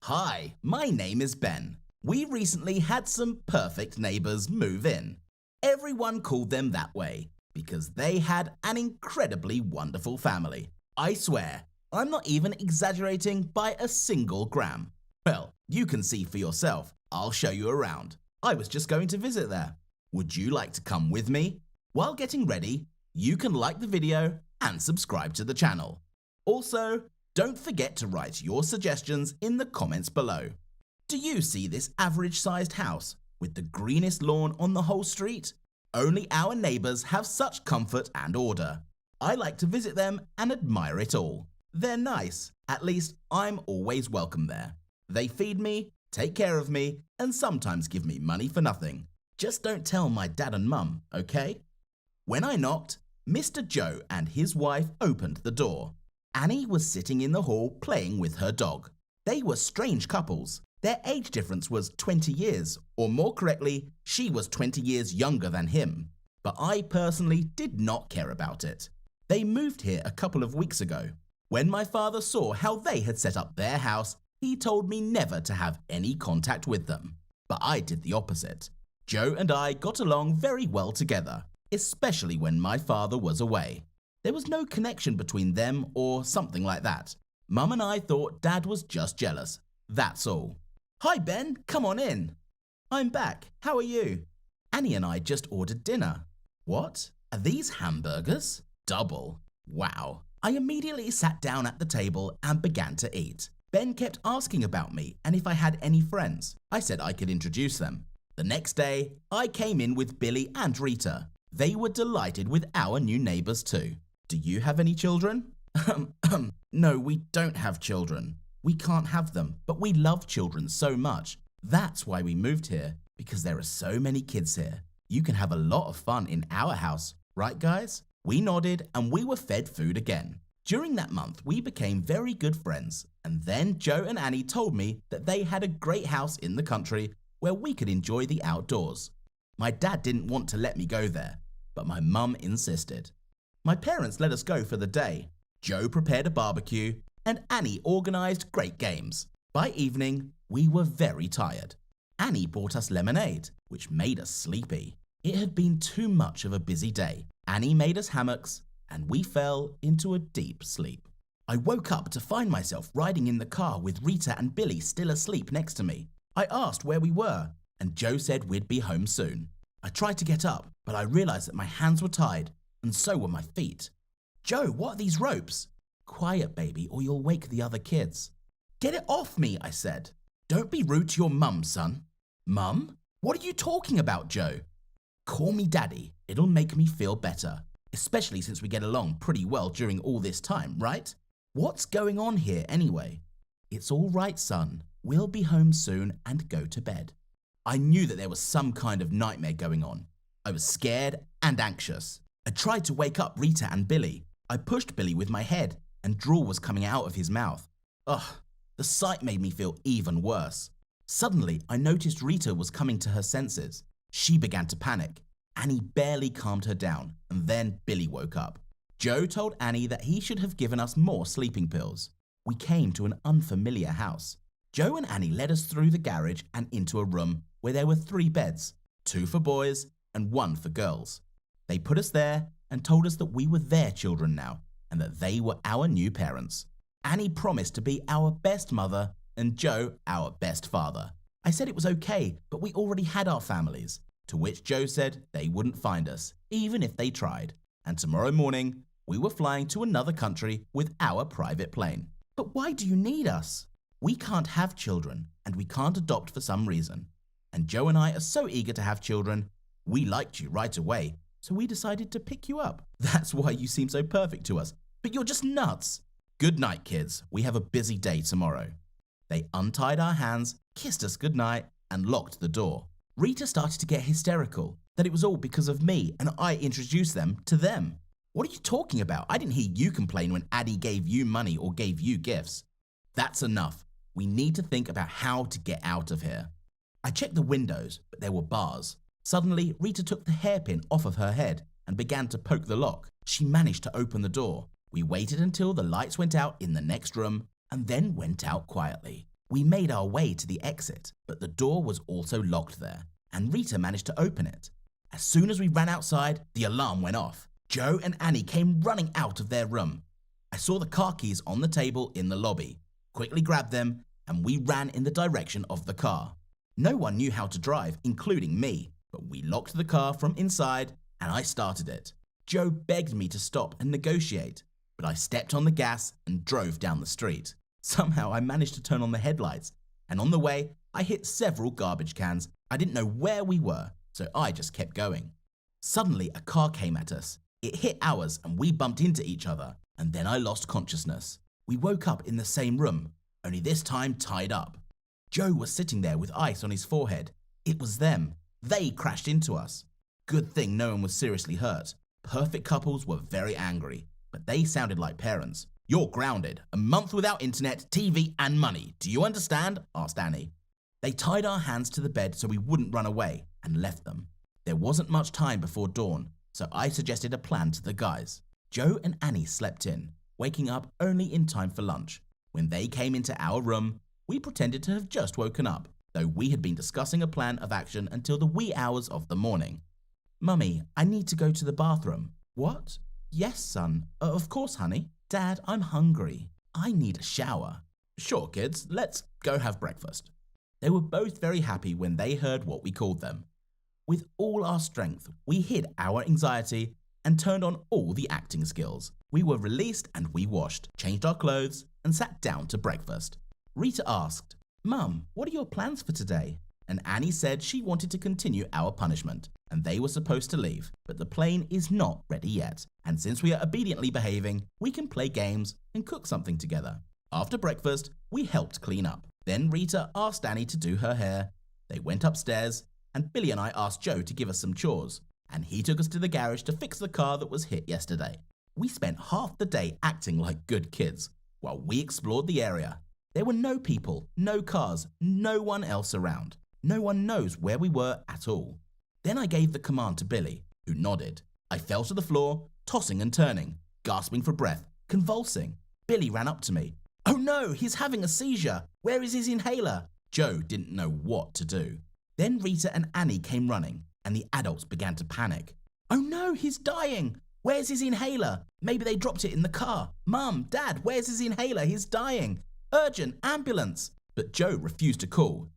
Hi, my name is Ben. We recently had some perfect neighbors move in. Everyone called them that way because they had an incredibly wonderful family. I swear, I'm not even exaggerating by a single gram. Well, you can see for yourself. I'll show you around. I was just going to visit there. Would you like to come with me? While getting ready, you can like the video and subscribe to the channel. Also, don't forget to write your suggestions in the comments below. Do you see this average-sized house with the greenest lawn on the whole street? Only our neighbors have such comfort and order. I like to visit them and admire it all. They're nice. At least I'm always welcome there. They feed me, take care of me, and sometimes give me money for nothing. Just don't tell my dad and mum, okay? When I knocked, Mr. Joe and his wife opened the door. Annie was sitting in the hall playing with her dog. They were strange couples. Their age difference was 20 years, or more correctly, she was 20 years younger than him. But I personally did not care about it. They moved here a couple of weeks ago. When my father saw how they had set up their house, he told me never to have any contact with them. But I did the opposite. Joe and I got along very well together, especially when my father was away. There was no connection between them or something like that. Mum and I thought Dad was just jealous. That's all. Hi Ben, come on in. I'm back. How are you? Annie and I just ordered dinner. What? Are these hamburgers? Double. Wow. I immediately sat down at the table and began to eat. Ben kept asking about me and if I had any friends. I said I could introduce them. The next day, I came in with Billy and Rita. They were delighted with our new neighbors too. Do you have any children? No, we don't have children. We can't have them, but we love children so much. That's why we moved here, because there are so many kids here. You can have a lot of fun in our house, right guys? We nodded and we were fed food again. During that month, we became very good friends, and then Joe and Annie told me that they had a great house in the country where we could enjoy the outdoors. My dad didn't want to let me go there, but my mum insisted. My parents let us go for the day. Joe prepared a barbecue and Annie organised great games. By evening, we were very tired. Annie bought us lemonade, which made us sleepy. It had been too much of a busy day. Annie made us hammocks and we fell into a deep sleep. I woke up to find myself riding in the car with Rita and Billy still asleep next to me. I asked where we were and Joe said we'd be home soon. I tried to get up, but I realised that my hands were tied and so were my feet. Joe, what are these ropes? Quiet, baby, or you'll wake the other kids. Get it off me, I said. Don't be rude to your mum, son. Mum? What are you talking about, Joe? Call me Daddy. It'll make me feel better, especially since we get along pretty well during all this time, right? What's going on here anyway? It's all right, son. We'll be home soon and go to bed. I knew that there was some kind of nightmare going on. I was scared and anxious. I tried to wake up Rita and Billy. I pushed Billy with my head and drool was coming out of his mouth. Ugh, the sight made me feel even worse. Suddenly, I noticed Rita was coming to her senses. She began to panic. Annie barely calmed her down, and then Billy woke up. Joe told Annie that he should have given us more sleeping pills. We came to an unfamiliar house. Joe and Annie led us through the garage and into a room where there were 3 beds, 2 for boys and 1 for girls. They put us there and told us that we were their children now and that they were our new parents. Annie promised to be our best mother and Joe our best father. I said it was okay, but we already had our families, to which Joe said they wouldn't find us, even if they tried. And tomorrow morning, we were flying to another country with our private plane. But why do you need us? We can't have children and we can't adopt for some reason. And Joe and I are so eager to have children. We liked you right away, so we decided to pick you up. That's why you seem so perfect to us. But you're just nuts. Good night, kids. We have a busy day tomorrow. They untied our hands, kissed us goodnight, and locked the door. Rita started to get hysterical, that it was all because of me and I introduced them to them. What are you talking about? I didn't hear you complain when Addie gave you money or gave you gifts. That's enough. We need to think about how to get out of here. I checked the windows, but there were bars. Suddenly, Rita took the hairpin off of her head and began to poke the lock. She managed to open the door. We waited until the lights went out in the next room and then went out quietly. We made our way to the exit, but the door was also locked there, and Rita managed to open it. As soon as we ran outside, the alarm went off. Joe and Annie came running out of their room. I saw the car keys on the table in the lobby, quickly grabbed them, and we ran in the direction of the car. No one knew how to drive, including me, but we locked the car from inside and I started it. Joe begged me to stop and negotiate, but I stepped on the gas and drove down the street. Somehow I managed to turn on the headlights, and on the way I hit several garbage cans. I didn't know where we were, so I just kept going. Suddenly a car came at us. It hit ours and we bumped into each other, and then I lost consciousness. We woke up in the same room, only this time tied up. Joe was sitting there with ice on his forehead. It was them. They crashed into us. Good thing no one was seriously hurt. Perfect couples were very angry, but they sounded like parents. "You're grounded. A month without internet, TV and money. Do you understand?" asked Annie. They tied our hands to the bed so we wouldn't run away and left them. There wasn't much time before dawn, so I suggested a plan to the guys. Joe and Annie slept in, waking up only in time for lunch. When they came into our room, we pretended to have just woken up, though we had been discussing a plan of action until the wee hours of the morning. "Mummy, I need to go to the bathroom." "What?" "Yes, son. Of course, honey." "Dad, I'm hungry. I need a shower." "Sure, kids, let's go have breakfast." They were both very happy when they heard what we called them. With all our strength, we hid our anxiety and turned on all the acting skills. We were released and we washed, changed our clothes, and sat down to breakfast. Rita asked, "Mum, what are your plans for today?" And Annie said she wanted to continue our punishment, and they were supposed to leave, but the plane is not ready yet, and since we are obediently behaving, we can play games and cook something together. After breakfast, we helped clean up. Then Rita asked Annie to do her hair. They went upstairs, and Billy and I asked Joe to give us some chores, and he took us to the garage to fix the car that was hit yesterday. We spent half the day acting like good kids, while we explored the area. There were no people, no cars, no one else around. No one knows where we were at all. Then I gave the command to Billy, who nodded. I fell to the floor, tossing and turning, gasping for breath, convulsing. Billy ran up to me. "Oh no, he's having a seizure. Where is his inhaler?" Joe didn't know what to do. Then Rita and Annie came running, and the adults began to panic. "Oh no, he's dying. Where's his inhaler? Maybe they dropped it in the car. Mum, Dad, where's his inhaler? He's dying. Urgent, ambulance." But Joe refused to call.